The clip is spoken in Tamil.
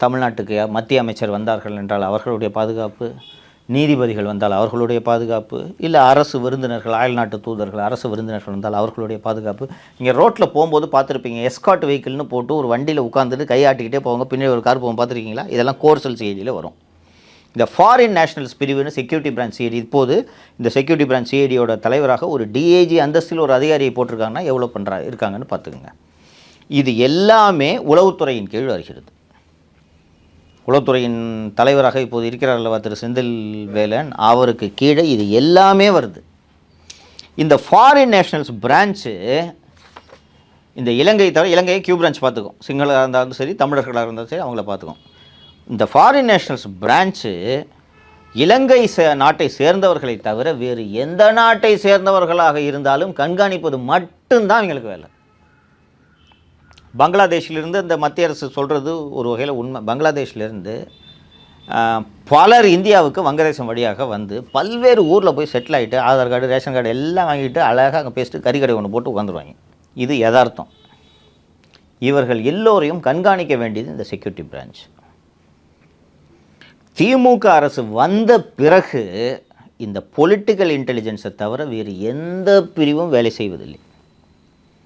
தமிழ்நாட்டுக்கு மத்திய அமைச்சர் வந்தார்கள் என்றால் அவர்களுடைய பாதுகாப்பு, நீதிபதிகள் வந்தால் அவர்களுடைய பாதுகாப்பு, இல்லை அரசு விருந்தினர்கள், அயல்நாட்டு தூதர்கள், அரசு விருந்தினர்கள் வந்தால் அவர்களுடைய பாதுகாப்பு. நீங்கள் ரோட்டில் போகும்போது பார்த்துருப்பீங்க, எஸ்கார்ட் வெஹிக்கிள்னு போட்டு ஒரு வண்டியில் உட்காந்துட்டு கையாட்டிக்கிட்டே போவாங்க, பின்னாடி ஒரு கார் போகும், பார்த்துருக்கீங்களா? இதெல்லாம் கோர்சல் சிஐடியில் வரும். இந்த ஃபாரின் நேஷனல்ஸ் பிரிவுன்னு செக்யூரிட்டி பிரான்ச் சிஐடி, இப்போது இந்த செக்யூரிட்டி பிரான்ச் சிஐடியோட தலைவராக ஒரு டிஐஜி அந்தஸ்தில் ஒரு அதிகாரியை போட்டிருக்காங்கன்னா எவ்வளோ இருக்காங்கன்னு பார்த்துக்குங்க. இது எல்லாமே உளவுத்துறையின் கீழ் வருகிறது. உளவுத்துறையின் தலைவராக இப்போது இருக்கிறார் அல்லவா திரு செந்தில் வேலன், அவருக்கு கீழே இது எல்லாமே வருது. இந்த ஃபாரின் நேஷனல்ஸ் பிரான்ச்சு இந்த இலங்கை தவிர, இலங்கையை கியூ பிரான்ச் பார்த்துக்கும், சிங்களாக இருந்தாலும் சரி தமிழர்களாக இருந்தாலும் சரி அவங்கள பார்த்துக்கும். இந்த ஃபாரின் நேஷனல்ஸ் பிரான்ச்சு இலங்கை நாட்டை சேர்ந்தவர்களை தவிர வேறு எந்த நாட்டை சேர்ந்தவர்களாக இருந்தாலும் கண்காணிப்பது மட்டும்தான் அவங்களுக்கு வேலை. பங்களாதேஷிலிருந்து இந்த மத்திய அரசு சொல்கிறது ஒரு வகையில் உண்மை. பங்களாதேஷிலிருந்து பலர் இந்தியாவுக்கு வங்கதேசம் வழியாக வந்து பல்வேறு ஊரில் போய் செட்டில் ஆகிட்டு ஆதார் கார்டு, ரேஷன் கார்டு எல்லாம் வாங்கிட்டு அழகாக அங்கே பேசிட்டு கறிக்கடை ஒன்று போட்டு உட்காந்துருவாங்க. இது யதார்த்தம். இவர்கள் எல்லோரையும் கண்காணிக்க வேண்டியது இந்த செக்யூரிட்டி பிரான்ச். திமுக அரசு வந்த பிறகு இந்த பொலிட்டிக்கல் இன்டெலிஜென்ஸை தவிர வேறு எந்த பிரிவும் வேலை செய்வதில்லை.